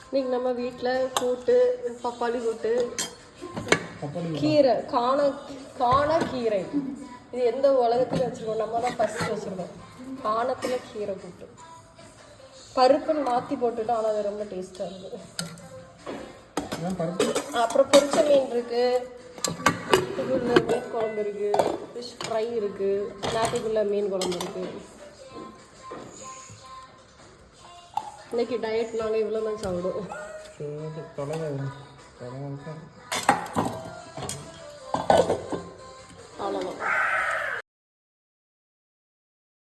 இன்னைக்கு நம்ம வீட்டில் கூட்டு, பப்பாளி கூட்டு, கீரை, காண கீரை. இது எந்த உலகத்தில் வச்சுருக்கோம், நம்ம தான் ஃபஸ்ட்டு வச்சுருக்கோம். காணத்தில் கீரை கூட்டு, பருப்புன்னு மாற்றி போட்டுட்டோம். ஆனால் அது ரொம்ப டேஸ்ட்டாக இருக்குது. அப்புறம் பொரிச்ச மீன் இருக்குது, மீன் குழம்பு இருக்குது, ஃபிஷ் ஃப்ரை இருக்குது, நாட்டுக்குள்ளே மீன் குழம்பு இருக்குது. இன்னைக்கு டயட் நாங்கள் இவ்வளோ தான் சாப்பிடுவோம். அவ்வளோதான்.